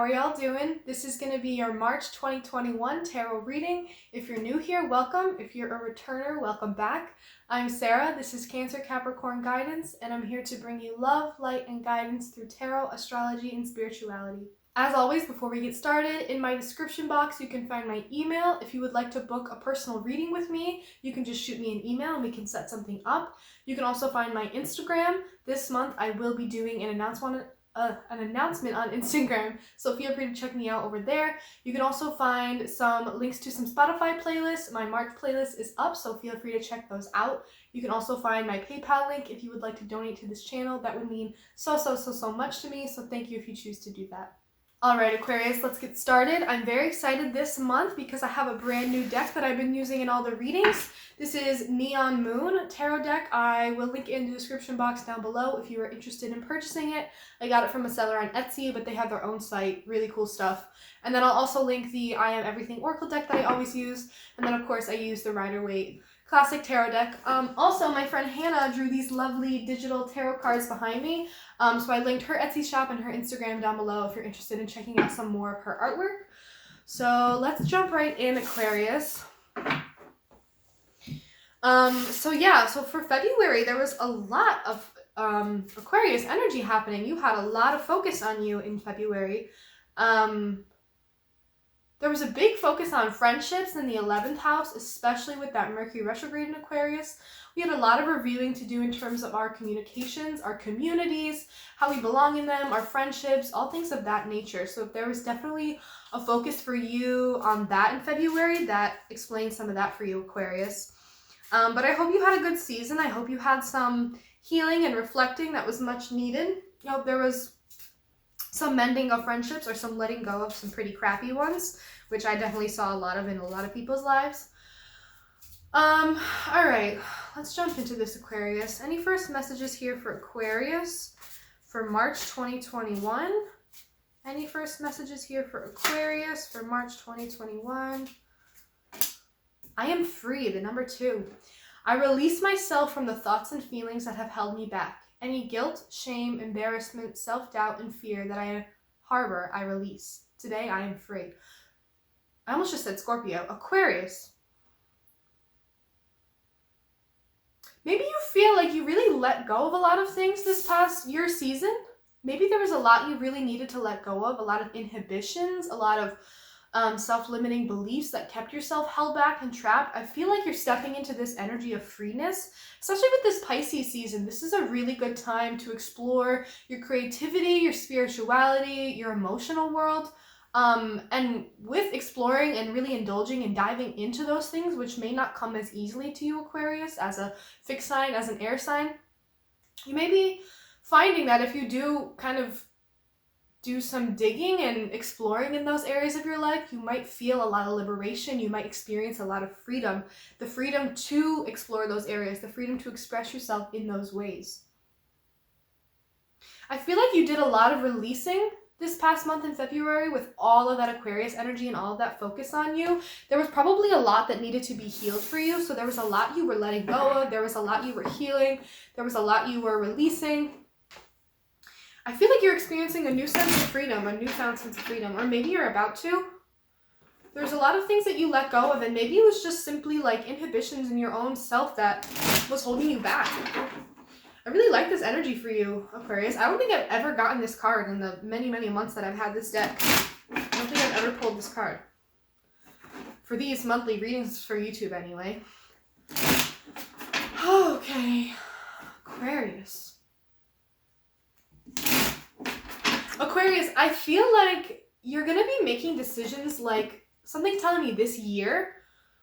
are y'all doing? This is going to be your March 2021 tarot reading. If you're new here, welcome. If you're a returner, welcome back. I'm Sarah. This is Cancer Capricorn Guidance, and I'm here to bring you love, light, and guidance through tarot, astrology, and spirituality. As always, before we get started, in my description box, you can find my email. If you would like to book a personal reading with me, you can just shoot me an email and we can set something up. You can also find my Instagram. This month, I will be doing an announcement on Instagram, so feel free to check me out over there. You can also find some links to some Spotify playlists. My March playlist is up, so feel free to check those out. You can also find my PayPal link if you would like to donate to this channel. That would mean so much to me, so thank you if you choose to do that. Alright, Aquarius, let's get started. I'm very excited this month because I have a brand new deck that I've been using in all the readings. This is Neon Moon Tarot deck. I will link it in the description box down below if you are interested in purchasing it. I got it from a seller on Etsy, but they have their own site. Really cool stuff. And then I'll also link the I Am Everything Oracle deck that I always use. And then, of course, I use the Rider-Waite Classic Tarot deck. Also, my friend Hannah drew these lovely digital tarot cards behind me. So I linked her Etsy shop and her Instagram down below if you're interested in checking out some more of her artwork. So let's jump right in, Aquarius. So for February, there was a lot of Aquarius energy happening. You had a lot of focus on you in February. There was a big focus on friendships in the 11th house, especially with that Mercury retrograde in Aquarius. We had a lot of reviewing to do in terms of our communications, our communities, how we belong in them, our friendships, all things of that nature. So there was definitely a focus for you on that in February. That explains some of that for you, Aquarius. But I hope you had a good season. I hope you had some healing and reflecting that was much needed. I hope there was some mending of friendships or some letting go of some pretty crappy ones, which I definitely saw a lot of in a lot of people's lives. All right, let's jump into this, Aquarius. Any first messages here for Aquarius for March 2021? Any first messages here for Aquarius for March 2021? I am free, the number 2. I release myself from the thoughts and feelings that have held me back. Any guilt, shame, embarrassment, self-doubt, and fear that I harbor, I release. Today, I am free. I almost just said Scorpio. Aquarius. Maybe you feel like you really let go of a lot of things this past year season. Maybe there was a lot you really needed to let go of, a lot of inhibitions, a lot of self-limiting beliefs that kept yourself held back and trapped. I feel like you're stepping into this energy of freeness, especially with this Pisces season. This is a really good time to explore your creativity, your spirituality, your emotional world. And with exploring and really indulging and diving into those things, which may not come as easily to you, Aquarius, as a fixed sign, as an air sign, you may be finding that if you do kind of do some digging and exploring in those areas of your life, you might feel a lot of liberation. You might experience a lot of freedom. The freedom to explore those areas, the freedom to express yourself in those ways. I feel like you did a lot of releasing this past month in February with all of that Aquarius energy and all of that focus on you. There was probably a lot that needed to be healed for you. So there was a lot you were letting go of. There was a lot you were healing. There was a lot you were releasing. I feel like you're experiencing a new sense of freedom, a newfound sense of freedom, or maybe you're about to. There's a lot of things that you let go of, and maybe it was just simply like inhibitions in your own self that was holding you back. I really like this energy for you, Aquarius. I don't think I've ever gotten this card in the many months that I've had this deck. I don't think I've ever pulled this card. For these monthly readings for YouTube, anyway. Okay. Aquarius. Aquarius, I feel like you're going to be making decisions, like something telling me this year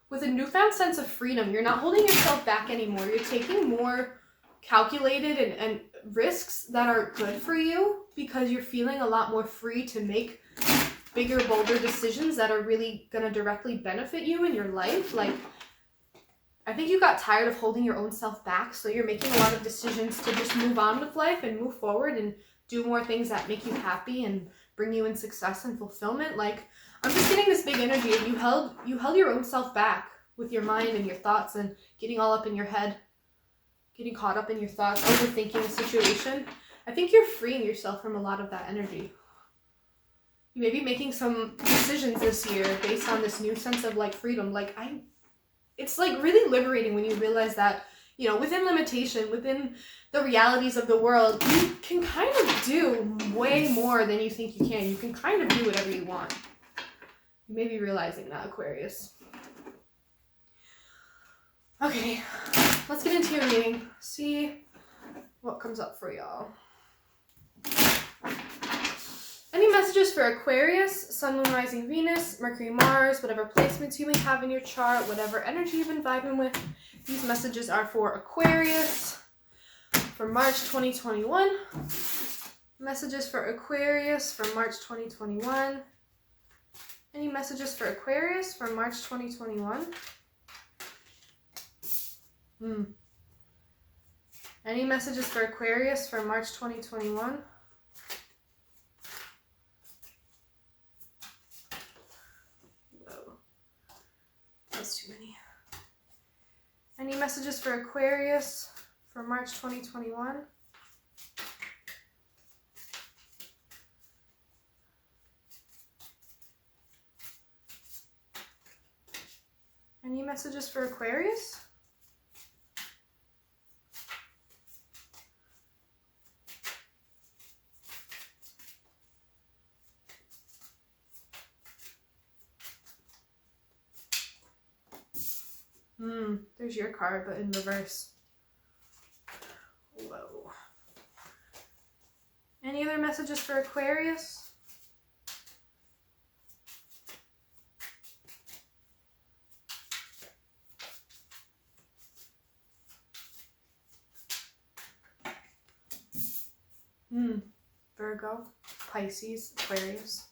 with a newfound sense of freedom. You're not holding yourself back anymore. You're taking more calculated and risks that are good for you because you're feeling a lot more free to make bigger, bolder decisions that are really going to directly benefit you in your life. Like, I think you got tired of holding your own self back, so you're making a lot of decisions to just move on with life and move forward and do more things that make you happy and bring you in success and fulfillment. Like, I'm just getting this big energy of you held your own self back with your mind and your thoughts and getting all up in your head, getting caught up in your thoughts, overthinking the situation. I think you're freeing yourself from a lot of that energy. You may be making some decisions this year based on this new sense of like freedom. Like it's like really liberating when you realize that, you know, within limitation, within the realities of the world, you can kind of do way more than you think you can. You can kind of do whatever you want. You may be realizing that, Aquarius. Okay, let's get into your reading. See what comes up for y'all. Any messages for Aquarius, Sun, Moon, Rising, Venus, Mercury, Mars, whatever placements you may have in your chart, whatever energy you've been vibing with. These messages are for Aquarius for March 2021. Messages for Aquarius for March 2021. Any messages for Aquarius for March 2021? Any messages for Aquarius for March 2021? That's too many. Any messages for Aquarius for March 2021? Any messages for Aquarius? There's your card, but in reverse. Whoa. Any other messages for Aquarius? Virgo, Pisces, Aquarius.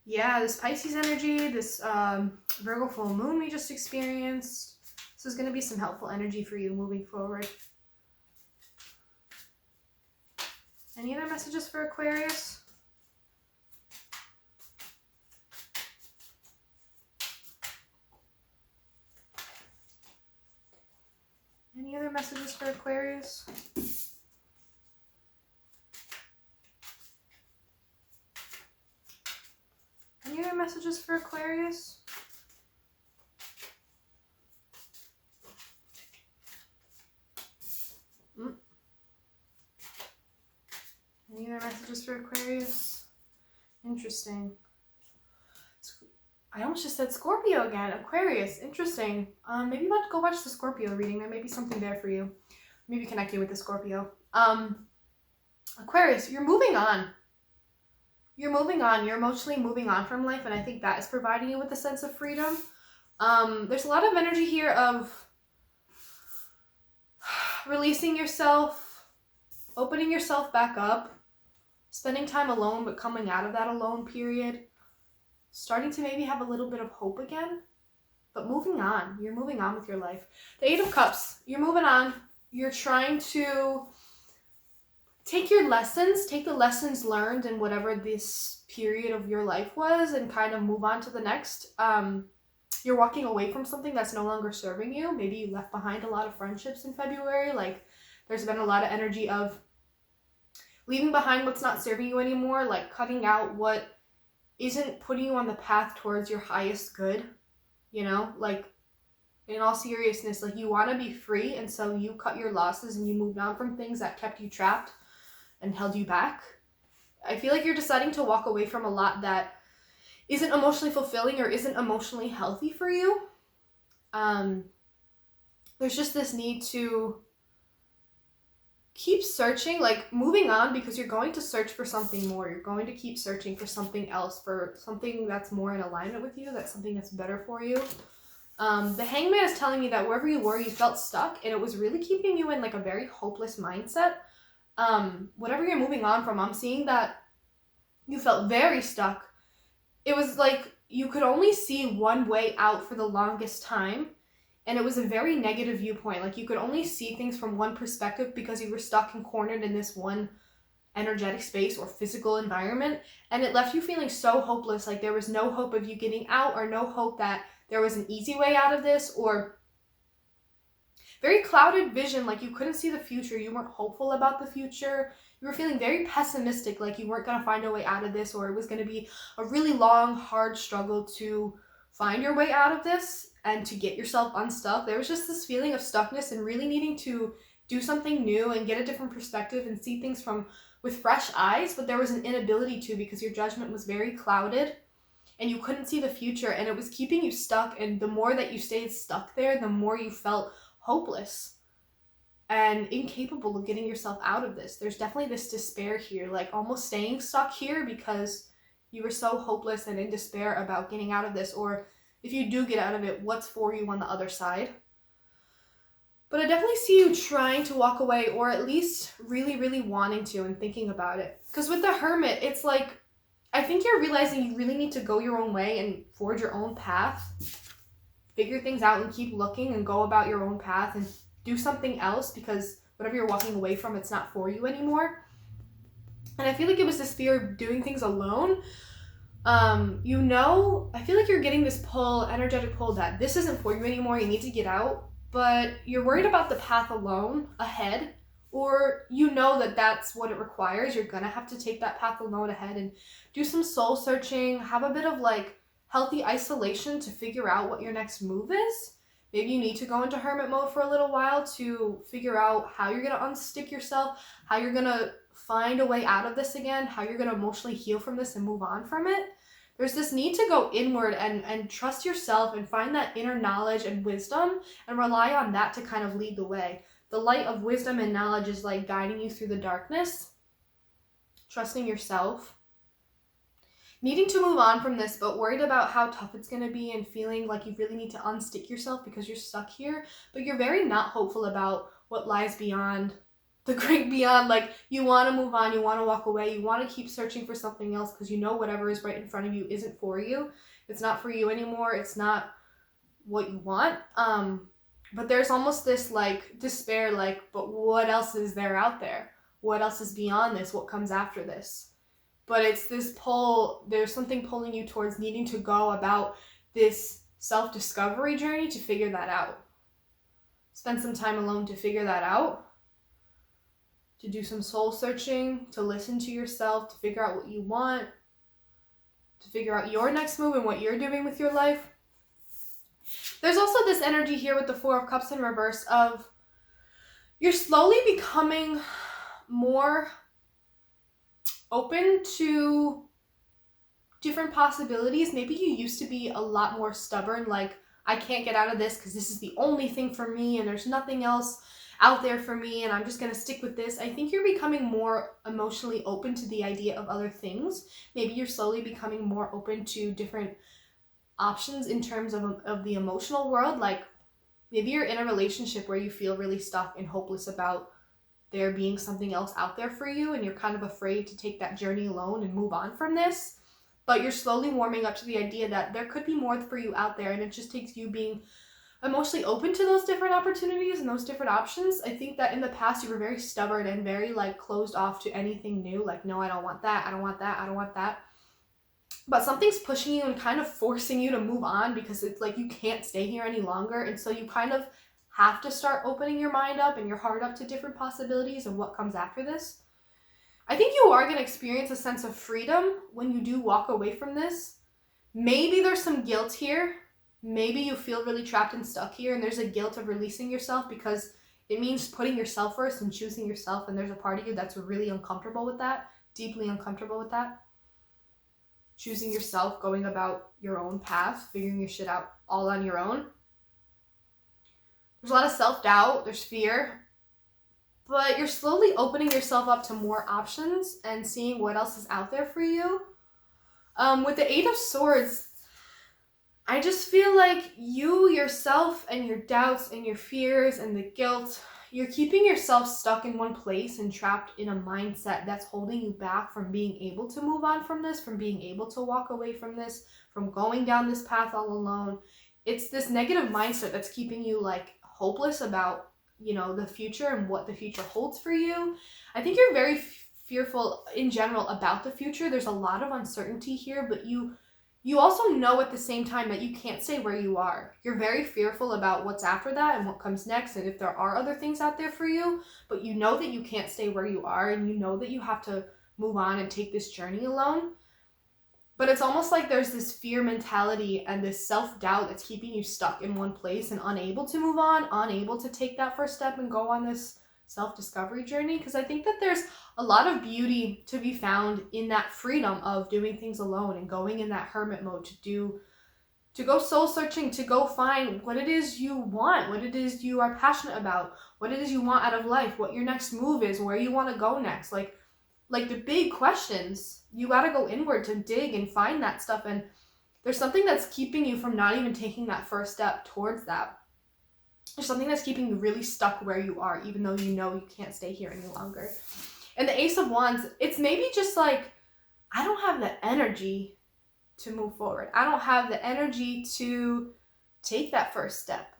Yeah, this Pisces energy, this Virgo full moon we just experienced. This is going to be some helpful energy for you moving forward. Any other messages for Aquarius? Any other messages for Aquarius? Any other messages for Aquarius? Any other messages for Aquarius? Interesting. I almost just said Scorpio again. Aquarius. Interesting. Maybe you want to go watch the Scorpio reading. There may be something there for you. Maybe connect you with the Scorpio. Aquarius, you're moving on. You're moving on. You're emotionally moving on from life, and I think that is providing you with a sense of freedom. There's a lot of energy here of releasing yourself, opening yourself back up, spending time alone, but coming out of that alone period, starting to maybe have a little bit of hope again, but moving on. You're moving on with your life. The Eight of Cups, you're moving on. You're trying to take your lessons, take the lessons learned in whatever this period of your life was and kind of move on to the next. You're walking away from something that's no longer serving you. Maybe you left behind a lot of friendships in February. Like there's been a lot of energy of leaving behind what's not serving you anymore, like cutting out what isn't putting you on the path towards your highest good, you know, like in all seriousness, like you want to be free. And so you cut your losses and you moved on from things that kept you trapped and held you back. I feel like you're deciding to walk away from a lot that isn't emotionally fulfilling or isn't emotionally healthy for you. There's just this need to keep searching, like moving on, because you're going to search for something more. You're going to keep searching for something else, for something that's more in alignment with you, that's something that's better for you. The Hangman is telling me that wherever you were, you felt stuck, and it was really keeping you in like a very hopeless mindset. Whatever you're moving on from, I'm seeing that you felt very stuck. It was like you could only see one way out for the longest time, and it was a very negative viewpoint. Like you could only see things from one perspective because you were stuck and cornered in this one energetic space or physical environment, and it left you feeling so hopeless. Like there was no hope of you getting out, or no hope that there was an easy way out of this, or very clouded vision. Like you couldn't see the future. You weren't hopeful about the future. You You were feeling very pessimistic, like you weren't going to find a way out of this, or it was going to be a really long, hard struggle to find your way out of this and to get yourself unstuck. There was just this feeling of stuckness and really needing to do something new and get a different perspective and see things with fresh eyes, but there was an inability to, because your judgment was very clouded and you couldn't see the future, and it was keeping you stuck. And the more that you stayed stuck there, the more you felt hopeless and incapable of getting yourself out of this. There's definitely this despair here, like almost staying stuck here because you were so hopeless and in despair about getting out of this, or if you do get out of it, what's for you on the other side. But I definitely see you trying to walk away, or at least really, really wanting to and thinking about it. Because with the Hermit, it's like, I think you're realizing you really need to go your own way and forge your own path, figure things out and keep looking and go about your own path and do something else, because whatever you're walking away from, it's not for you anymore. And I feel like it was this fear of doing things alone. I feel like you're getting this energetic pull that this isn't for you anymore, you need to get out, but you're worried about the path alone ahead, or that that's what it requires. You're gonna have to take that path alone ahead and do some soul searching, have a bit of like healthy isolation to figure out what your next move is. Maybe you need to go into hermit mode for a little while to figure out how you're gonna unstick yourself, how you're gonna find a way out of this again, how you're gonna emotionally heal from this and move on from it. There's this need to go inward and trust yourself and find that inner knowledge and wisdom and rely on that to kind of lead the way. The light of wisdom and knowledge is like guiding you through the darkness, trusting yourself, needing to move on from this, but worried about how tough it's going to be and feeling like you really need to unstick yourself because you're stuck here, but you're very not hopeful about what lies beyond the great beyond. Like, you want to move on, you want to walk away, you want to keep searching for something else because whatever is right in front of you isn't for you. It's not for you anymore. It's not what you want. But there's almost this like despair, like, but what else is there out there? What else is beyond this? What comes after this? But it's this pull, there's something pulling you towards needing to go about this self-discovery journey to figure that out. Spend some time alone to figure that out, to do some soul searching, to listen to yourself, to figure out what you want, to figure out your next move and what you're doing with your life. There's also this energy here with the Four of Cups in reverse of you're slowly becoming more open to different possibilities. Maybe you used to be a lot more stubborn, like, I can't get out of this because this is the only thing for me and there's nothing else out there for me and I'm just going to stick with this. I think you're becoming more emotionally open to the idea of other things. Maybe you're slowly becoming more open to different options in terms of the emotional world. Like, maybe you're in a relationship where you feel really stuck and hopeless about there being something else out there for you, and you're kind of afraid to take that journey alone and move on from this, but you're slowly warming up to the idea that there could be more for you out there, and it just takes you being emotionally open to those different opportunities and those different options. I think that in the past you were very stubborn and very like closed off to anything new, like, no, I don't want that, I don't want that, I don't want that. But something's pushing you and kind of forcing you to move on because it's like you can't stay here any longer, and so you kind of have to start opening your mind up and your heart up to different possibilities of what comes after this. I think you are going to experience a sense of freedom when you do walk away from this. Maybe there's some guilt here. Maybe you feel really trapped and stuck here, and there's a guilt of releasing yourself because it means putting yourself first and choosing yourself, and there's a part of you that's really uncomfortable with that, deeply uncomfortable with that. Choosing yourself, going about your own path, figuring your shit out all on your own. There's a lot of self-doubt, there's fear, but you're slowly opening yourself up to more options and seeing what else is out there for you. With the Eight of Swords, I just feel like you, yourself, and your doubts and your fears and the guilt, you're keeping yourself stuck in one place and trapped in a mindset that's holding you back from being able to move on from this, from being able to walk away from this, from going down this path all alone. It's this negative mindset that's keeping you like hopeless about, the future and what the future holds for you. I think you're very fearful in general about the future. There's a lot of uncertainty here, but you you also know at the same time that you can't stay where you are. You're very fearful about what's after that and what comes next and if there are other things out there for you, but you know that you can't stay where you are and you know that you have to move on and take this journey alone. But it's almost like there's this fear mentality and this self-doubt that's keeping you stuck in one place and unable to move on, unable to take that first step and go on this self-discovery journey. Because I think that there's a lot of beauty to be found in that freedom of doing things alone and going in that hermit mode to go soul searching, to go find what it is you want, what it is you are passionate about, what it is you want out of life, what your next move is, where you want to go next. Like the big questions, you got to go inward to dig and find that stuff. And there's something that's keeping you from not even taking that first step towards that. There's something that's keeping you really stuck where you are, even though you know you can't stay here any longer. And the Ace of Wands, it's maybe just like, I don't have the energy to move forward. I don't have the energy to take that first step.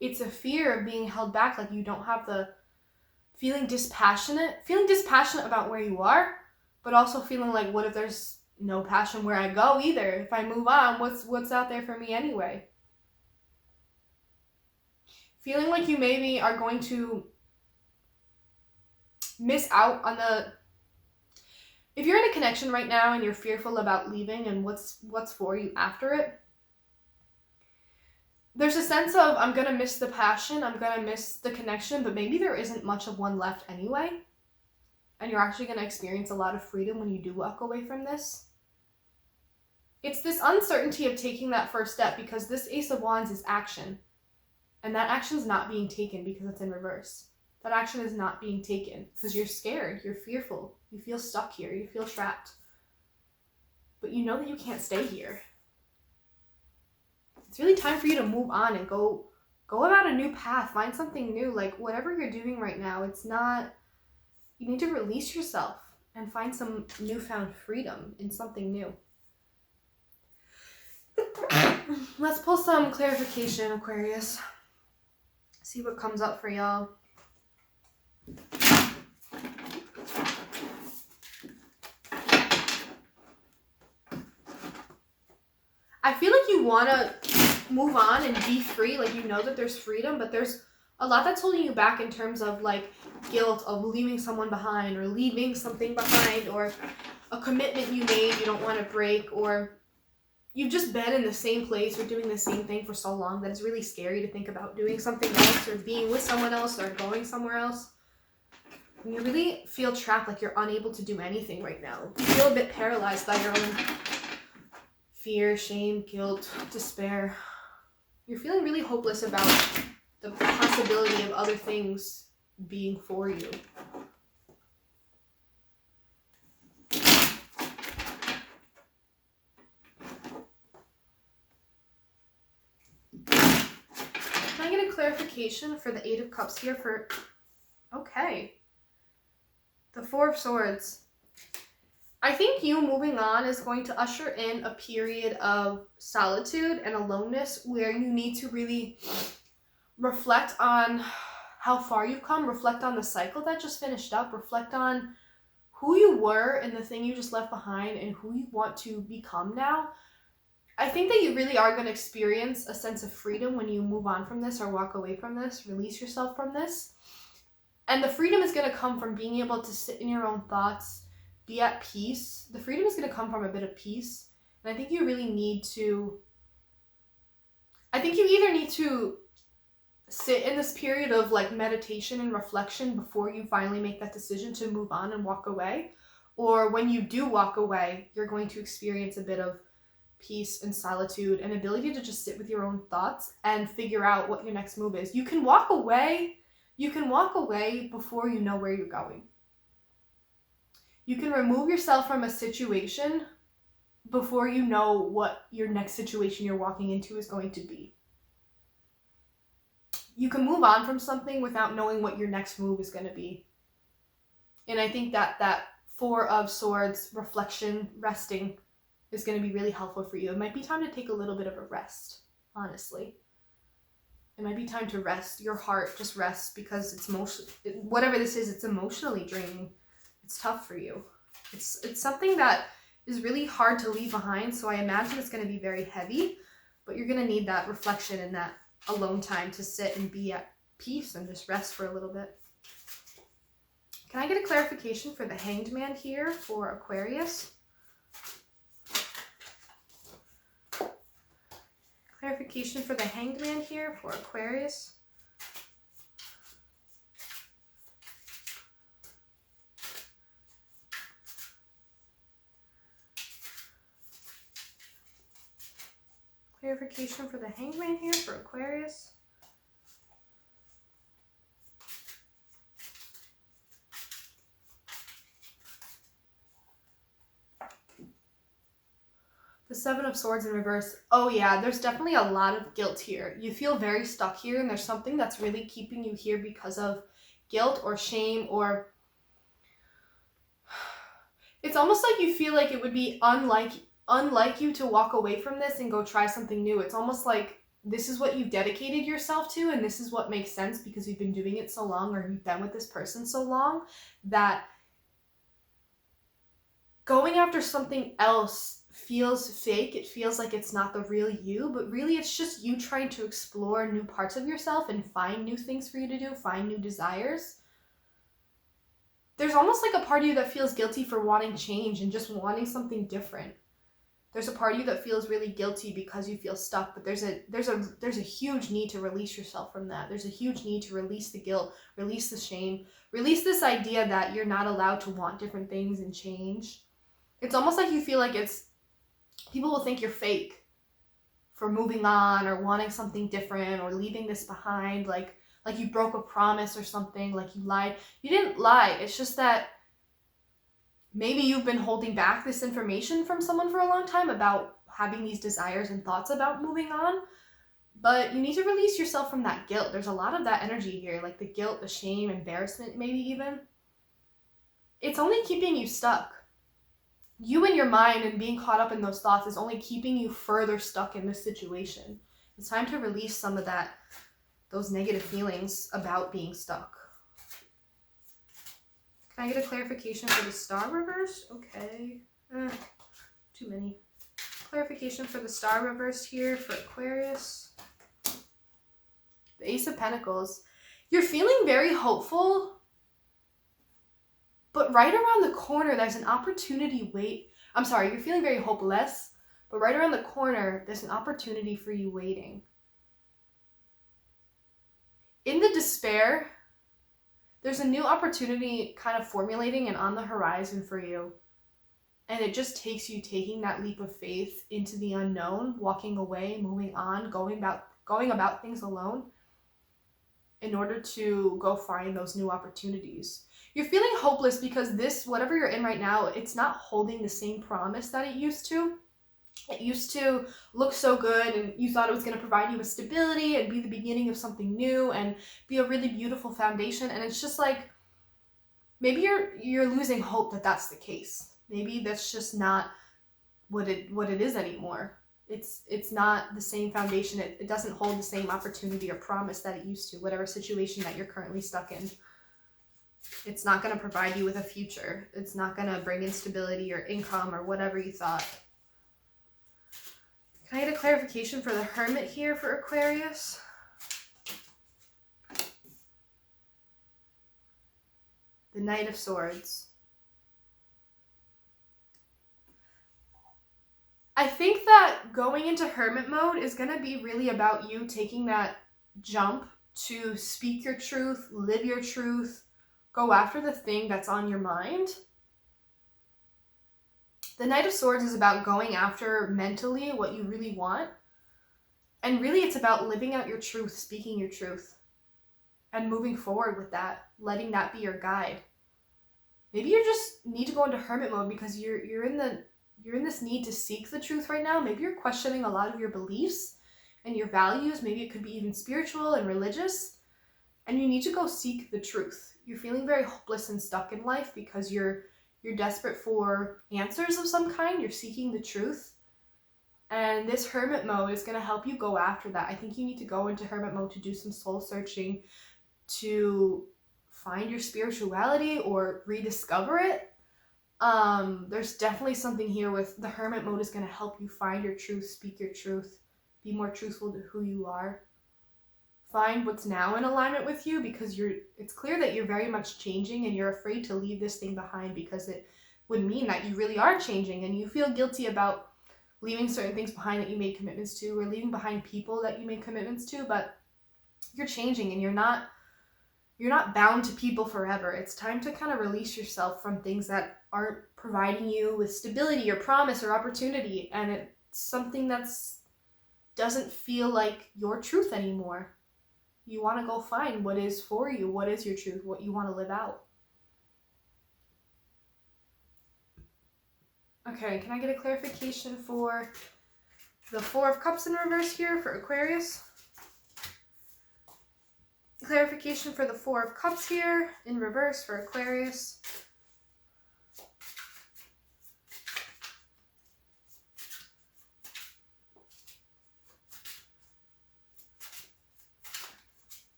It's a fear of being held back, like you don't have the feeling dispassionate about where you are, but also feeling like, what if there's no passion where I go either? If I move on, what's out there for me anyway? Feeling like you maybe are going to miss out on if you're in a connection right now and you're fearful about leaving and what's for you after it, there's a sense of, I'm going to miss the passion, I'm going to miss the connection, but maybe there isn't much of one left anyway. And you're actually going to experience a lot of freedom when you do walk away from this. It's this uncertainty of taking that first step, because this Ace of Wands is action. And that action is not being taken because it's in reverse. That action is not being taken because you're scared, you're fearful, you feel stuck here, you feel trapped. But you know that you can't stay here. It's really time for you to move on and go about a new path, find something new. Like whatever you're doing right now, you need to release yourself and find some newfound freedom in something new. Let's pull some clarification, Aquarius. See what comes up for y'all. I feel like you want to move on and be free, like you know that there's freedom, but there's a lot that's holding you back in terms of like guilt of leaving someone behind or leaving something behind, or a commitment you made you don't want to break, or you've just been in the same place or doing the same thing for so long that it's really scary to think about doing something else or being with someone else or going somewhere else. And you really feel trapped, like you're unable to do anything right now. You feel a bit paralyzed by your own fear, shame, guilt, despair. You're feeling really hopeless about the possibility of other things being for you. Can I get a clarification for the Eight of Cups here for... Okay. The Four of Swords. I think you moving on is going to usher in a period of solitude and aloneness where you need to really reflect on how far you've come, reflect on the cycle that just finished up, reflect on who you were and the thing you just left behind and who you want to become now. I think that you really are going to experience a sense of freedom when you move on from this or walk away from this, release yourself from this. And the freedom is going to come from being able to sit in your own thoughts, be at peace. The freedom is going to come from a bit of peace. And I think you really need to, you either need to sit in this period of like meditation and reflection before you finally make that decision to move on and walk away. Or when you do walk away, you're going to experience a bit of peace and solitude and ability to just sit with your own thoughts and figure out what your next move is. You can walk away before you know where you're going. You can remove yourself from a situation before you know what your next situation you're walking into is going to be. You can move on from something without knowing what your next move is going to be. And I think that Four of Swords, reflection, resting, is going to be really helpful for you. It might be time to take a little bit of a rest, honestly. It might be time to rest. Your heart just rests because whatever this is, it's emotionally draining. It's tough for you. It's something that is really hard to leave behind. So I imagine it's going to be very heavy, but you're going to need that reflection and that alone time to sit and be at peace and just rest for a little bit. Can I get a clarification for the Hanged Man here for Aquarius? Clarification for the Hanged Man here for Aquarius. Clarification for the Hanged Man here for Aquarius. The Seven of Swords in reverse. Oh yeah, there's definitely a lot of guilt here. You feel very stuck here, and there's something that's really keeping you here because of guilt or shame, or it's almost like you feel like it would be unlike you to walk away from this and go try something new. It's almost like this is what you've dedicated yourself to, and this is what makes sense because you've been doing it so long, or you've been with this person so long, that going after something else feels fake. It feels like it's not the real you, but really it's just you trying to explore new parts of yourself and find new things for you to do, find new desires. There's almost like a part of you that feels guilty for wanting change and just wanting something different. There's a part of you that feels really guilty because you feel stuck, but there's a huge need to release yourself from that. There's a huge need to release the guilt, release the shame, release this idea that you're not allowed to want different things and change. It's almost like you feel like people will think you're fake for moving on or wanting something different or leaving this behind, like you broke a promise or something, like you lied. You didn't lie. It's just that maybe you've been holding back this information from someone for a long time about having these desires and thoughts about moving on, but you need to release yourself from that guilt. There's a lot of that energy here, like the guilt, the shame, embarrassment, maybe even. It's only keeping you stuck. You and your mind and being caught up in those thoughts is only keeping you further stuck in this situation. It's time to release some of those negative feelings about being stuck. Can I get a clarification for the Star reverse? Okay. Too many. Clarification for the Star reverse here for Aquarius. The Ace of Pentacles. You're feeling very hopeful, but right around the corner, there's an opportunity you're feeling very hopeless, but right around the corner, there's an opportunity for you waiting. In the despair, there's a new opportunity kind of formulating and on the horizon for you. And it just takes you taking that leap of faith into the unknown, walking away, moving on, going about things alone in order to go find those new opportunities. You're feeling hopeless because whatever you're in right now, it's not holding the same promise that it used to. It used to look so good, and you thought it was going to provide you with stability and be the beginning of something new and be a really beautiful foundation. And it's just like, maybe you're losing hope that that's the case. Maybe that's just not what it is anymore. It's not the same foundation. It doesn't hold the same opportunity or promise that it used to, whatever situation that you're currently stuck in. It's not going to provide you with a future. It's not going to bring in stability or income or whatever you thought. Can I get a clarification for the Hermit here for Aquarius? The Knight of Swords. I think that going into Hermit mode is going to be really about you taking that jump to speak your truth, live your truth, go after the thing that's on your mind. The Knight of Swords is about going after mentally what you really want. And really it's about living out your truth, speaking your truth, and moving forward with that, letting that be your guide. Maybe you just need to go into Hermit mode because you're in this need to seek the truth right now. Maybe you're questioning a lot of your beliefs and your values. Maybe it could be even spiritual and religious. And you need to go seek the truth. You're feeling very hopeless and stuck in life because you're desperate for answers of some kind. You're seeking the truth. And this Hermit mode is going to help you go after that. I think you need to go into Hermit mode to do some soul searching, to find your spirituality or rediscover it. There's definitely something here with the hermit mode is going to help you find your truth, speak your truth, be more truthful to who you are. Find what's now in alignment with you, because it's clear that you're very much changing and you're afraid to leave this thing behind, because it would mean that you really are changing and you feel guilty about leaving certain things behind that you made commitments to, or leaving behind people that you made commitments to. But you're changing and you're not bound to people forever. It's time to kind of release yourself from things that aren't providing you with stability or promise or opportunity, and it's something that's doesn't feel like your truth anymore. You want to go find what is for you, what is your truth, what you want to live out. Okay, can I get a clarification for the Four of Cups in reverse here for Aquarius? Clarification for the Four of Cups here in reverse for Aquarius.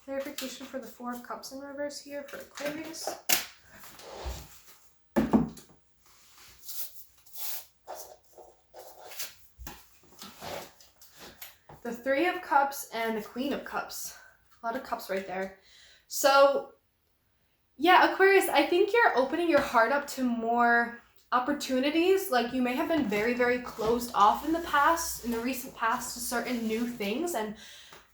Clarification for the Four of Cups in reverse here for Aquarius. The Three of Cups and the Queen of Cups. A lot of cups right there. So, yeah, Aquarius, I think you're opening your heart up to more opportunities. Like, you may have been very, very closed off in the recent past to certain new things, and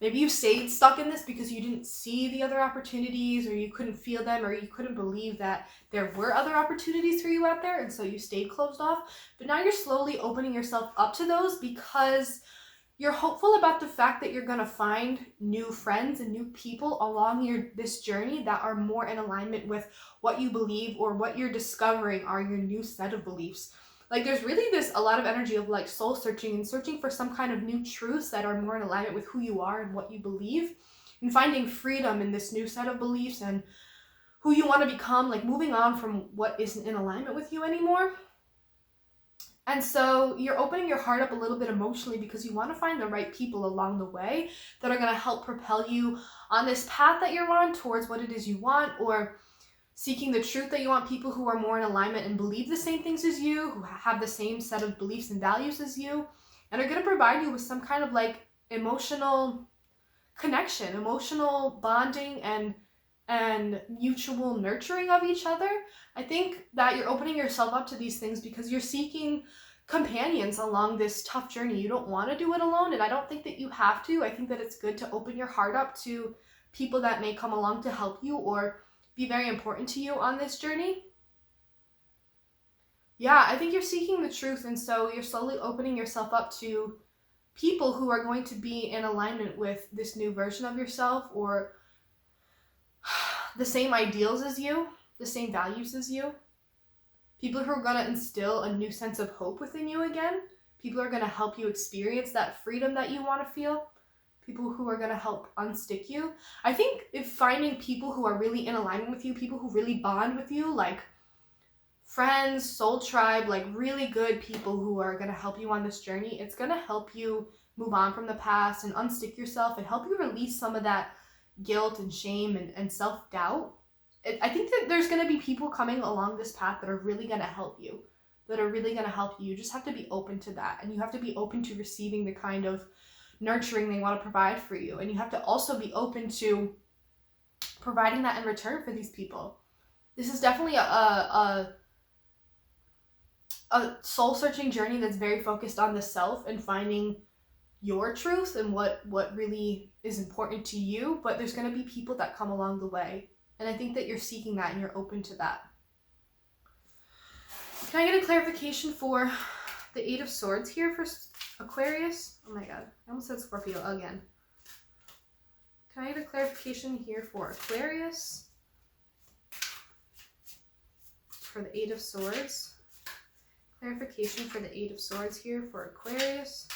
maybe you stayed stuck in this because you didn't see the other opportunities, or you couldn't feel them, or you couldn't believe that there were other opportunities for you out there, and so you stayed closed off. But now you're slowly opening yourself up to those, because you're hopeful about the fact that you're going to find new friends and new people along this journey that are more in alignment with what you believe, or what you're discovering are your new set of beliefs. Like, there's really a lot of energy of like soul searching and searching for some kind of new truths that are more in alignment with who you are and what you believe, and finding freedom in this new set of beliefs and who you want to become, like moving on from what isn't in alignment with you anymore. And so you're opening your heart up a little bit emotionally, because you want to find the right people along the way that are going to help propel you on this path that you're on towards what it is you want, or seeking the truth that you want. People who are more in alignment and believe the same things as you, who have the same set of beliefs and values as you, and are going to provide you with some kind of like emotional connection, emotional bonding, and mutual nurturing of each other. I think that you're opening yourself up to these things because you're seeking companions along this tough journey. You don't want to do it alone, and I don't think that you have to. I think that it's good to open your heart up to people that may come along to help you or be very important to you on this journey. Yeah, I think you're seeking the truth, and so you're slowly opening yourself up to people who are going to be in alignment with this new version of yourself, or the same ideals as you, the same values as you. People who are going to instill a new sense of hope within you again. People who are going to help you experience that freedom that you want to feel. People who are going to help unstick you. I think if finding people who are really in alignment with you, people who really bond with you, like friends, soul tribe, like really good people who are going to help you on this journey, it's going to help you move on from the past and unstick yourself and help you release some of that guilt and shame and self-doubt. I think that there's going to be people coming along this path that are really going to help you, You just have to be open to that, and you have to be open to receiving the kind of nurturing they want to provide for you, and you have to also be open to providing that in return for these people. This is definitely a soul-searching journey that's very focused on the self and finding your truth and what really is important to you, but there's going to be people that come along the way, and I think that you're seeking that and you're open to that. Can I get a clarification for the Eight of Swords here for Aquarius? Oh my god, I almost said Scorpio again. Can I get a clarification here for Aquarius? For the Eight of Swords. Clarification for the Eight of Swords here for Aquarius.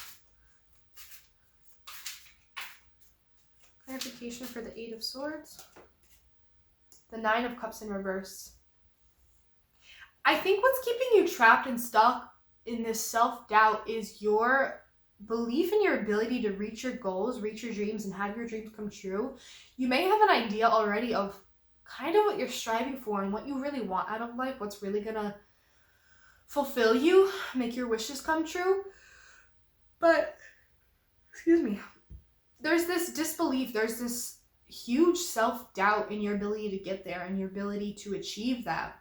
Clarification for the Eight of Swords. The Nine of Cups in reverse. I think what's keeping you trapped and stuck in this self-doubt is your belief in your ability to reach your goals, reach your dreams, and have your dreams come true. You may have an idea already of kind of what you're striving for and what you really want out of life, what's really gonna fulfill you, make your wishes come true. But, excuse me, there's this disbelief, there's this huge self-doubt in your ability to get there and your ability to achieve that,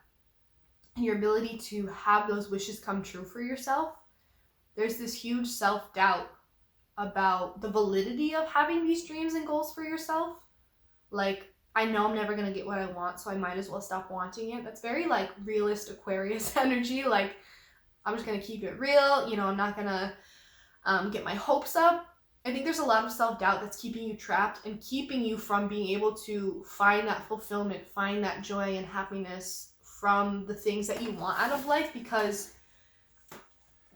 and your ability to have those wishes come true for yourself. There's this huge self-doubt about the validity of having these dreams and goals for yourself. Like, I know I'm never going to get what I want, so I might as well stop wanting it. That's very, like, realist Aquarius energy. Like, I'm just going to keep it real. You know, I'm not going to get my hopes up. I think there's a lot of self-doubt that's keeping you trapped and keeping you from being able to find that fulfillment, find that joy and happiness from the things that you want out of life, because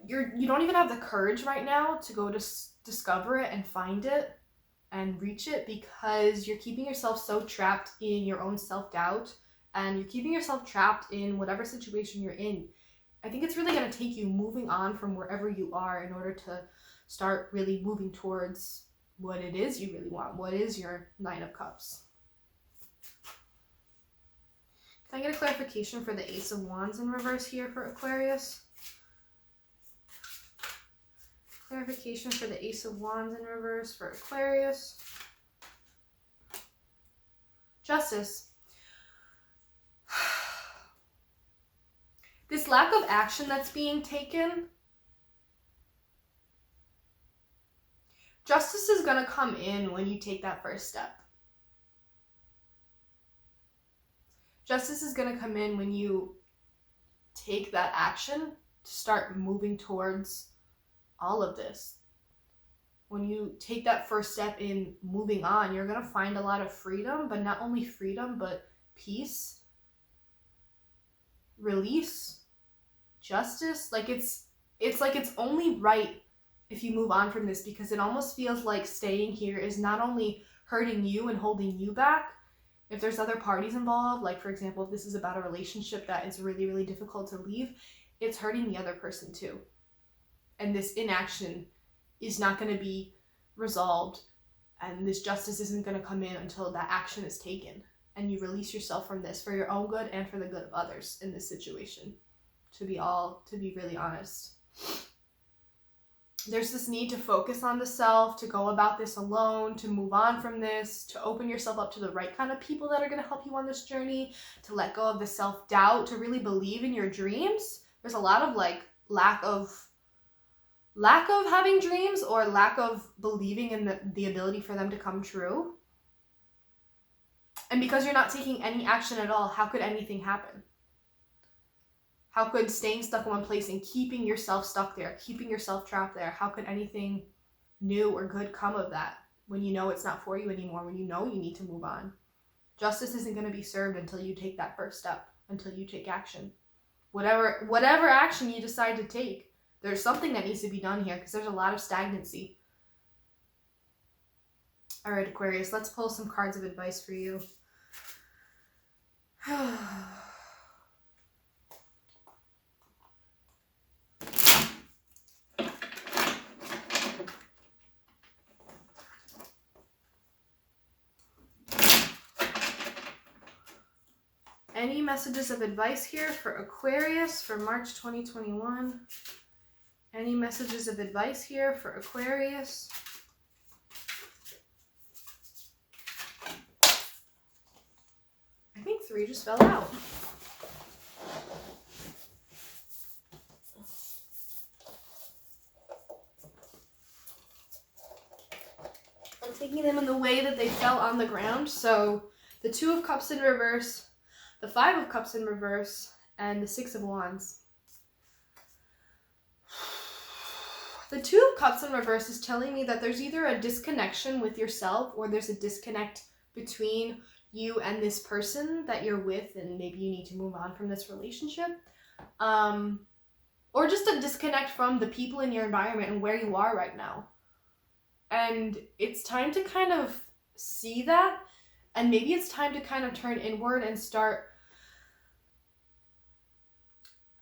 you don't even have the courage right now to go to discover it and find it and reach it, because you're keeping yourself so trapped in your own self-doubt, and you're keeping yourself trapped in whatever situation you're in. I think it's really going to take you moving on from wherever you are in order to start really moving towards what it is you really want. What is your Nine of Cups? Can I get a clarification for the Ace of Wands in reverse here for Aquarius? Clarification for the Ace of Wands in reverse for Aquarius. Justice. This lack of action that's being taken, justice is going to come in when you take that first step. Justice is going to come in when you take that action to start moving towards all of this. When you take that first step in moving on, you're going to find a lot of freedom, but not only freedom, but peace, release, justice. Like it's only right if you move on from this, because it almost feels like staying here is not only hurting you and holding you back. If there's other parties involved, like for example, if this is about a relationship that is really, really difficult to leave, it's hurting the other person too. And this inaction is not going to be resolved, and this justice isn't going to come in until that action is taken and you release yourself from this for your own good and for the good of others in this situation, to be really honest. There's this need to focus on the self, to go about this alone, to move on from this, to open yourself up to the right kind of people that are going to help you on this journey, to let go of the self-doubt, to really believe in your dreams. There's a lot of like lack of having dreams, or lack of believing in the ability for them to come true. And because you're not taking any action at all, how could anything happen? How could staying stuck in one place and keeping yourself stuck there, keeping yourself trapped there, how could anything new or good come of that when you know it's not for you anymore, when you know you need to move on? Justice isn't going to be served until you take that first step, until you take action. Whatever action you decide to take, there's something that needs to be done here, because there's a lot of stagnancy. All right, Aquarius, let's pull some cards of advice for you. Any messages of advice here for Aquarius for March 2021? Any messages of advice here for Aquarius? I think 3 just fell out. I'm taking them in the way that they fell on the ground. So the 2 of Cups in reverse, the 5 of Cups in reverse, and the 6 of Wands. The 2 of Cups in reverse is telling me that there's either a disconnection with yourself, or there's a disconnect between you and this person that you're with, and maybe you need to move on from this relationship. Or just a disconnect from the people in your environment and where you are right now. And it's time to kind of see that, and maybe it's time to kind of turn inward and start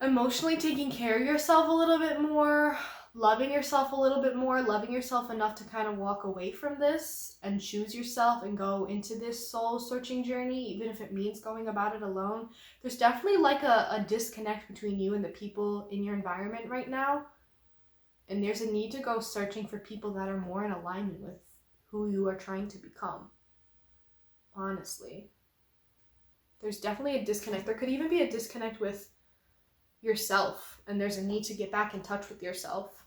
emotionally taking care of yourself a little bit more, loving yourself a little bit more, loving yourself enough to kind of walk away from this and choose yourself and go into this soul searching journey, even if it means going about it alone. There's definitely like a disconnect between you and the people in your environment right now. And there's a need to go searching for people that are more in alignment with who you are trying to become. Honestly. There's definitely a disconnect. There could even be a disconnect with yourself, and there's a need to get back in touch with yourself.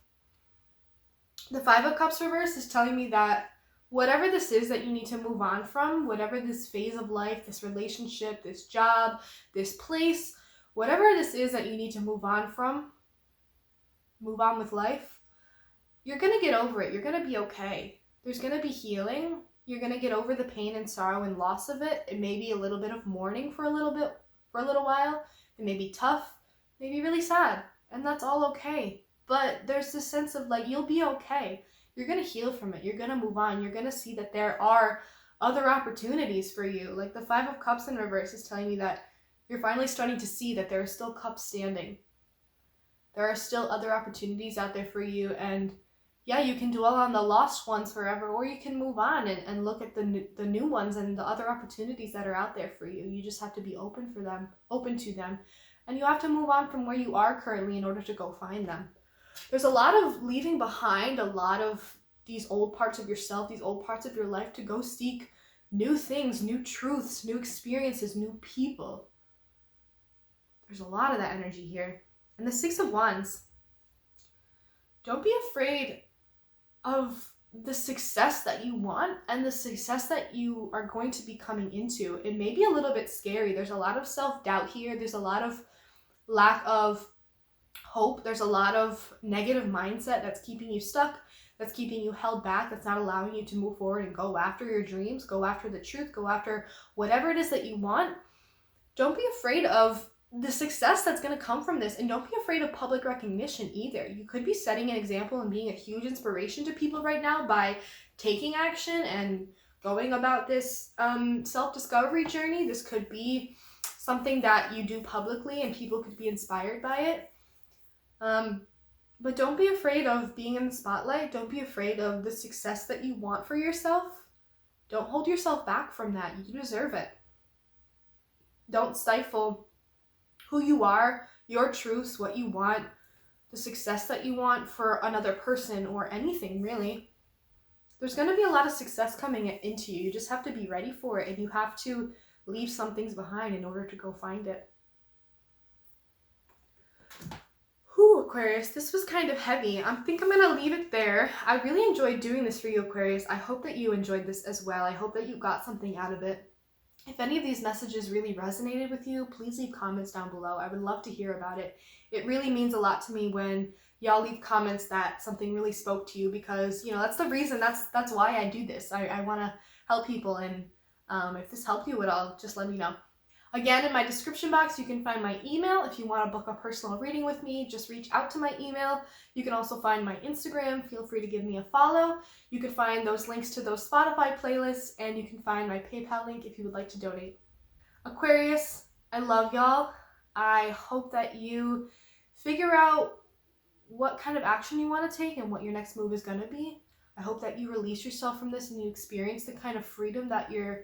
The Five of Cups reverse is telling me that whatever this is that you need to move on from, whatever this phase of life, this relationship, this job, this place, whatever this is that you need to move on from, move on with life, you're going to get over it. You're going to be okay. There's going to be healing. You're going to get over the pain and sorrow and loss of it. It may be a little bit of mourning for a little while. It may be tough, maybe really sad, and that's all okay. But there's this sense of like, you'll be okay. You're going to heal from it. You're going to move on. You're going to see that there are other opportunities for you. Like the Five of Cups in reverse is telling me that you're finally starting to see that there are still cups standing. There are still other opportunities out there for you, and yeah, you can dwell on the lost ones forever, or you can move on and look at the new ones and the other opportunities that are out there for you. You just have to be open to them, and you have to move on from where you are currently in order to go find them. There's a lot of leaving behind a lot of these old parts of yourself, these old parts of your life, to go seek new things, new truths, new experiences, new people. There's a lot of that energy here. And the Six of Wands. Don't be afraid of the success that you want and the success that you are going to be coming into. It may be a little bit scary. There's a lot of self-doubt here. There's a lot of lack of hope. There's a lot of negative mindset that's keeping you stuck, that's keeping you held back, that's not allowing you to move forward and go after your dreams, go after the truth, go after whatever it is that you want. Don't be afraid of the success that's going to come from this, and don't be afraid of public recognition either. You could be setting an example and being a huge inspiration to people right now by taking action and going about this self-discovery journey. This could be something that you do publicly and people could be inspired by it. But don't be afraid of being in the spotlight. Don't be afraid of the success that you want for yourself. Don't hold yourself back from that. You deserve it. Don't stifle who you are, your truths, what you want, the success that you want for another person or anything, really. There's going to be a lot of success coming into you. You just have to be ready for it, and you have to leave some things behind in order to go find it. Whew, Aquarius, this was kind of heavy. I think I'm going to leave it there. I really enjoyed doing this for you, Aquarius. I hope that you enjoyed this as well. I hope that you got something out of it. If any of these messages really resonated with you, please leave comments down below. I would love to hear about it. It really means a lot to me when y'all leave comments that something really spoke to you, because, you know, that's the reason, that's why I do this. I want to help people, and if this helped you at all, just let me know. Again, in my description box, you can find my email. If you want to book a personal reading with me, just reach out to my email. You can also find my Instagram. Feel free to give me a follow. You can find those links to those Spotify playlists, and you can find my PayPal link if you would like to donate. Aquarius, I love y'all. I hope that you figure out what kind of action you want to take and what your next move is going to be. I hope that you release yourself from this and you experience the kind of freedom that you're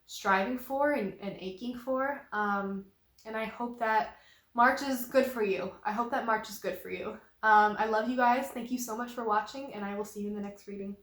striving for and aching for. And I hope that March is good for you. I hope that March is good for you. I love you guys. Thank you so much for watching, and I will see you in the next reading.